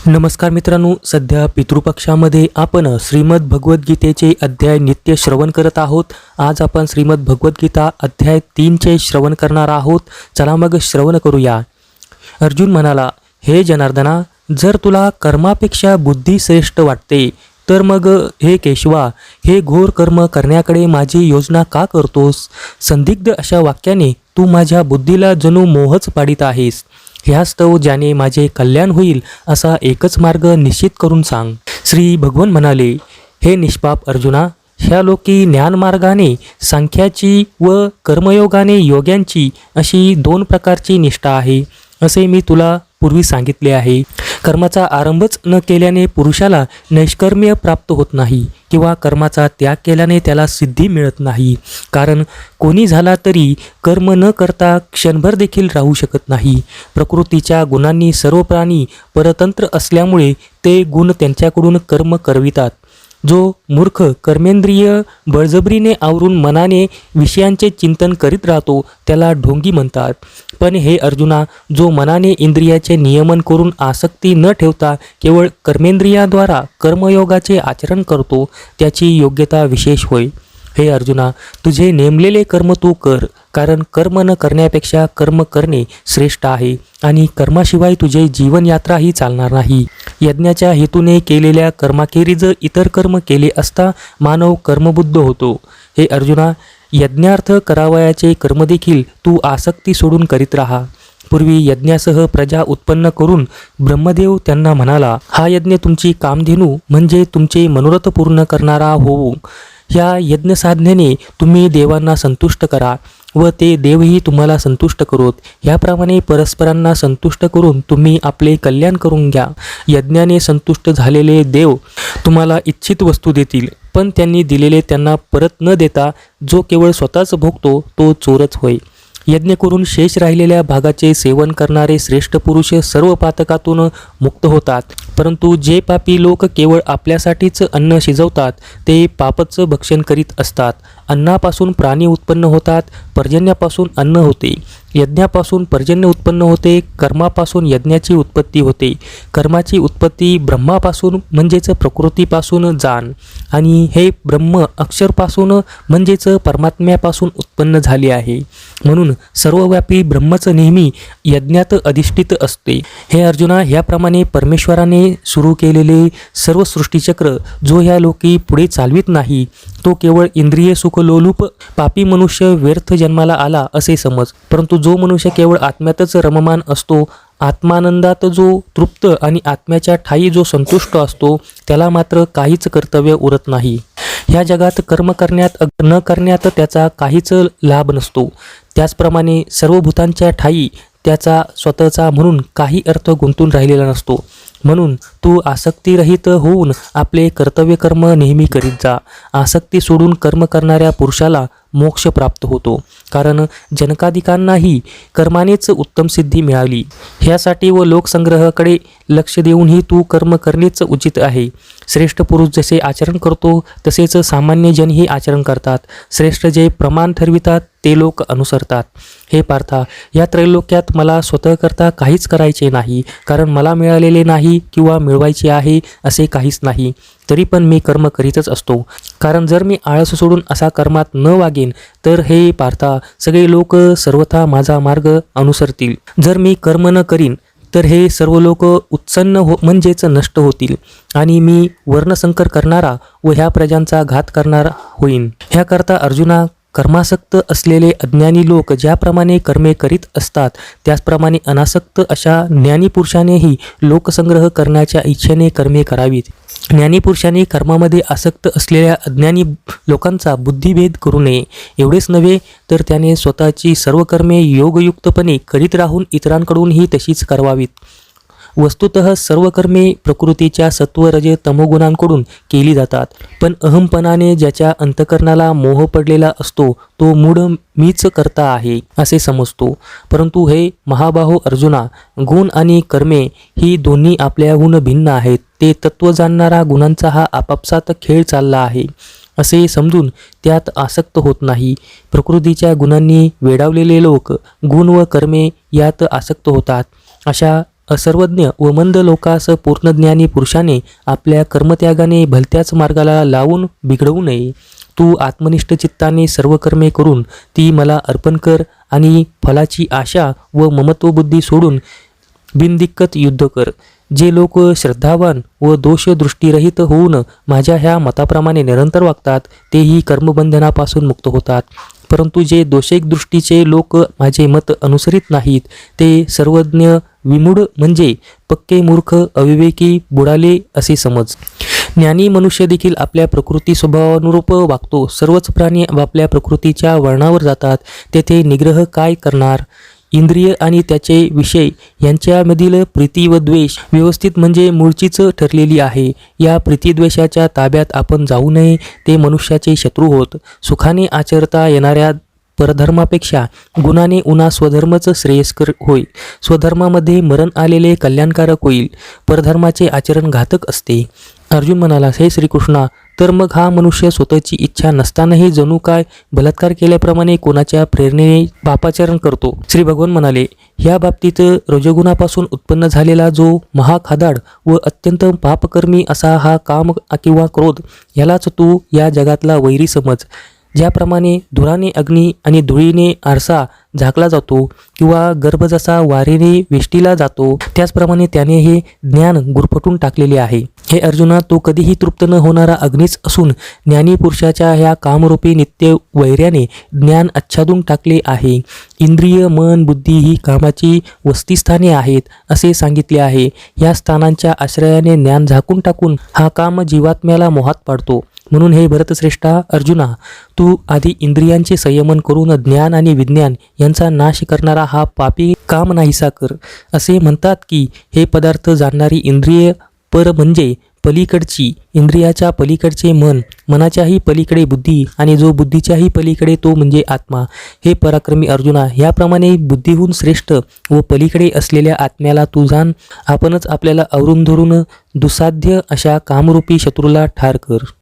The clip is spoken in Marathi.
नमस्कार मित्रांनो, सध्या पितृपक्षामध्ये आपण श्रीमद भगवद्गीतेचे अध्याय नित्य श्रवण करत आहोत. आज आपण श्रीमद भगवद्गीता अध्याय 3चे श्रवण करणार आहोत. चला मग श्रवण करूया. अर्जुन म्हणाला, हे जनार्दना, जर तुला कर्मापेक्षा बुद्धी श्रेष्ठ वाटते तर मग हे केशवा, हे घोर कर्म करण्याकडे माझी योजना का करतोस? संदिग्ध अशा वाक्याने तू माझ्या बुद्धीला जणू मोहच पाडित आहेस. ह्यास्तव ज्याने माझे कल्याण होईल असा एकच मार्ग निश्चित करून सांग. श्री भगवान म्हणाले, हे निष्पाप अर्जुना, ह्या लोकी ज्ञानमार्गाने सांख्याची व कर्मयोगाने योग्यांची अशी 2 प्रकारची निष्ठा आहे, असे मी तुला पूर्वी सांगितले आहे. कर्माचा आरंभच न केल्याने पुरुषाला नैष्कर्म्य प्राप्त होत नाही किंवा कर्माचा त्याग केल्याने त्याला सिद्धी मिळत नाही. कारण कोणी झाला तरी कर्म न करता क्षणभर देखील राहू शकत नाही. प्रकृतीच्या गुणांनी सर्व प्राणी परतंत्र असल्यामुळे ते गुण त्यांच्याकडून कर्म करवितात. जो मूर्ख कर्मेंद्रिय बळजबरीने आवरून मनाने विषयांचे चिंतन करीत राहतो त्याला ढोंगी म्हणतात. पण हे अर्जुना, जो मनाने इंद्रियाचे नियमन करून आसक्ती न ठेवता केवळ कर्मेंद्रियाद्वारा कर्मयोगाचे आचरण करतो त्याची योग्यता विशेष होय. हे अर्जुना, तुझे नेमलेले कर्म तू कर, कारण कर्म न करण्यापेक्षा कर्म करणे श्रेष्ठ आहे आणि कर्माशिवाय तुझे जीवनयात्राही चालणार नाही. यज्ञाच्या हेतूने केलेल्या कर्माखेरीज इतर कर्म केले असता मानव कर्मबुद्ध होतो. हे अर्जुना, यज्ञार्थ करावयाचे कर्म देखील तू आसक्ती सोडून करीत राहा. पूर्वी यज्ञासह प्रजा उत्पन्न करून ब्रह्मदेव त्यांना म्हणाला, हा यज्ञ तुमची कामधेनू म्हणजे तुमचे मनोरथ पूर्ण करणारा होऊ. ह्या यज्ञसाधनेने तुम्ही देवांना संतुष्ट करा व ते देवही तुम्हाला संतुष्ट करोत. ह्याप्रमाणे परस्परांना संतुष्ट करून तुम्ही आपले कल्याण करून घ्या. यज्ञाने संतुष्ट झालेले देव तुम्हाला इच्छित वस्तू देतील, पण त्यांनी दिलेले त्यांना परत न देता जो केवळ स्वतःच भोगतो तो चोरच होय. यज्ञ करून शेष राहिलेल्या भागाचे सेवन करणारे श्रेष्ठ पुरुष सर्व पातकातून मुक्त होतात. परंतु जे पापी लोक केवळ आपल्यासाठीच अन्न शिजवतात ते पापच भक्षण करीत असतात. अन्नापासून प्राणी उत्पन्न होतात, पर्जन्यापासून अन्न होते, यज्ञापासून पर्जन्य उत्पन्न होते, कर्मापासून यज्ञाची उत्पत्ती होते. कर्माची उत्पत्ती ब्रह्मापासून म्हणजेच प्रकृतीपासून जाण, आणि हे ब्रह्म अक्षरपासून म्हणजेच परमात्म्यापासून उत्पन्न झाले आहे. म्हणून सर्वव्यापी ब्रह्मच नेहमी यज्ञात अधिष्ठित असते. हे अर्जुना, ह्याप्रमाणे परमेश्वराने सुरू केलेले सर्व सृष्टीचक्र जो ह्या लोकी पुढे चालवित नाही तो केवळ इंद्रिय सुखलोलूप पापी मनुष्य व्यर्थ जन्माला आला असे समज. परंतु जो मनुष्य केवळ आत्म्यातच रममान असतो, आत्मानंदात जो तृप्त आणि आत्म्याच्या ठायी जो संतुष्ट असतो त्याला मात्र काहीच कर्तव्य उरत नाही. ह्या जगात कर्म करण्यात न करण्यात त्याचा काहीच लाभ नसतो. त्याचप्रमाणे सर्व भूतांच्या ठायी त्याचा स्वतःचा म्हणून काही अर्थ गुंतून राहिलेला नसतो. म्हणून तू आसक्तीरहित होऊन आपले कर्तव्य कर्म नेहमी करीत जा. आसक्ती सोडून कर्म करणाऱ्या पुरुषाला मोक्ष प्राप्त होतो, कारण जनकादिकांनाही कर्मानेच उत्तम सिद्धी मिळाली. ह्यासाठी व लोकसंग्रहाकडे लक्ष देऊनही तू कर्म करणेच उचित आहे. श्रेष्ठ पुरुष जसे आचरण करतो तसेच सामान्य जनही आचरण करतात. श्रेष्ठ जे प्रमाण ठरवितात ते लोक अनुसरतात. हे पार्था, या त्रैलोक्यात मला स्वतःकरता काहीच करायचे नाही, कारण मला मिळालेले नाही किंवा मिळवायचे आहे असे काहीच नाही. तरी पण मी कर्म करीतच असतो, कारण जर मी आळस सोडून असा कर्मात न वागेन तर हे पार्था, सगळे लोक सर्वथा माझा मार्ग अनुसरतील. जर मी कर्म न करीन तर हे सर्व लोक उत्सन्न म्हणजेच नष्ट होतील आणि मी वर्णसंकर करणारा व ह्या प्रजांचा घात करणारा होईन. ह्याकरता अर्जुना, कर्मासक्त असलेले अज्ञानी लोक ज्याप्रमाणे कर्मे करीत असतात त्याचप्रमाणे अनासक्त अशा ज्ञानी पुरुषानेही लोकसंग्रह करण्याच्या इच्छेने कर्मे करावीत. ज्ञानी पुरुषांनी कर्मामध्ये आसक्त असलेल्या अज्ञानी लोकांचा बुद्धिभेद करू नये. एवढेच नव्हे तर त्याने स्वतःची सर्व कर्मे योगयुक्तपणे करीत राहून इतरांकडूनही तशीच करवावीत. वस्तुतः सर्व कर्मे प्रकृतीच्या सत्व रज तमोगुणांकडून केली जातात, पण अहंपणाने ज्याच्या अंतकरणाला मोह पडलेला असतो तो मूढ मीच करता आहे असे समजतो. परंतु हे महाबाहो अर्जुना, गुण आणि कर्मे ही दोन्ही आपल्याहून भिन्न आहेत. ते तत्व जाणणारा गुणांचा हा आपापसात खेळ चालला आहे असे समजून त्यात आसक्त होत नाही. प्रकृतीच्या गुणांनी वेडावलेले लोक गुण व कर्मे यात आसक्त होतात. अशा असर्वज्ञ व मंद लोकास पूर्णज्ञानी पुरुषाने आपल्या कर्मत्यागाने भलत्याच मार्गाला लावून बिघडवू नये. तू आत्मनिष्ठ चित्ताने सर्व कर्मे करून ती मला अर्पण कर आणि फलाची आशा व ममत्वबुद्धी सोडून बिनदिक्कत युद्ध कर. जे लोक श्रद्धावान व दोषदृष्टीरहित होऊन माझ्या ह्या मताप्रमाणे निरंतर वागतात तेही कर्मबंधनापासून मुक्त होतात. परंतु जे दोषैक दृष्टीचे लोक माझे मत अनुसरित नाहीत ते सर्वज्ञ विमूढ म्हणजे पक्के मूर्ख अविवेकी बुडाले असे समज. ज्ञानी मनुष्य देखील आपल्या प्रकृती स्वभावानुरूप वागतो. सर्वच प्राणी आपल्या प्रकृतीच्या वळणावर जातात. तेथे निग्रह काय करणार. इंद्रिय आणि त्याचे विषय यांच्यामधील प्रीती व द्वेष व्यवस्थित म्हणजे मूळचीच ठरलेली आहे. या प्रीतिद्वेषाच्या ताब्यात आपण जाऊ नये. ते मनुष्याचे शत्रू होत. सुखाने आचरता येणाऱ्या परधर्मापेक्षा गुणाने उन्हा स्वधर्मच श्रेयस्कर होय. स्वधर्मामध्ये मरण आलेले कल्याणकारक होईल. परधर्माचे आचरण घातक असते. अर्जुन म्हणाला, हे श्रीकृष्णा, तर मग हा मनुष्य स्वतःची इच्छा नसतानाही जणू काय बलात्कार केल्याप्रमाणे कोणाच्या प्रेरणेने पापाचरण करतो. श्री भगवान म्हणाले, ह्या बाबतीत रजोगुणापासून उत्पन्न झालेला जो महाखादाड व अत्यंत पापकर्मी असा हा काम किंवा क्रोध ह्यालाच तू या जगातला वैरी समज. ज्याप्रमाणे धुराने अग्नी आणि धुळीने आरसा झाकला जातो किंवा गर्भ जसा वारेने वेष्टीला जातो त्याचप्रमाणे त्याने हे ज्ञान गुरफटून टाकलेले आहे. हे अर्जुना, तो कधीही तृप्त न होणारा अग्नीच असून ज्ञानी पुरुषाच्या ह्या कामरूपी नित्य वैर्याने ज्ञान आच्छादून टाकले आहे. इंद्रिय मन बुद्धी ही कामाची वस्तीस्थाने आहेत असे सांगितले आहे. या स्थानांच्या आश्रयाने ज्ञान झाकून टाकून हा काम जीवात्म्याला मोहात पाडतो. म्हणून हे भरतश्रेष्ठा अर्जुना, तू आधी इंद्रियांचे संयमन करून ज्ञान आणि विज्ञान यांचा नाश करणारा हा पापी काम नाहीसा कर. असे म्हणतात की हे पदार्थ जाणणारी इंद्रिय पर म्हणजे पलीकडची, इंद्रियाच्या पलीकडचे मन, मनाच्याही पलीकडे बुद्धी आणि जो बुद्धीच्याही पलीकडे तो म्हणजे आत्मा. हे पराक्रमी अर्जुना, याप्रमाणे बुद्धीहून श्रेष्ठ व पलीकडे असलेल्या आत्म्याला तू जाण. आपणच आपल्याला आवरून धरून दुसाध्य अशा कामरूपी शत्रूला ठार कर.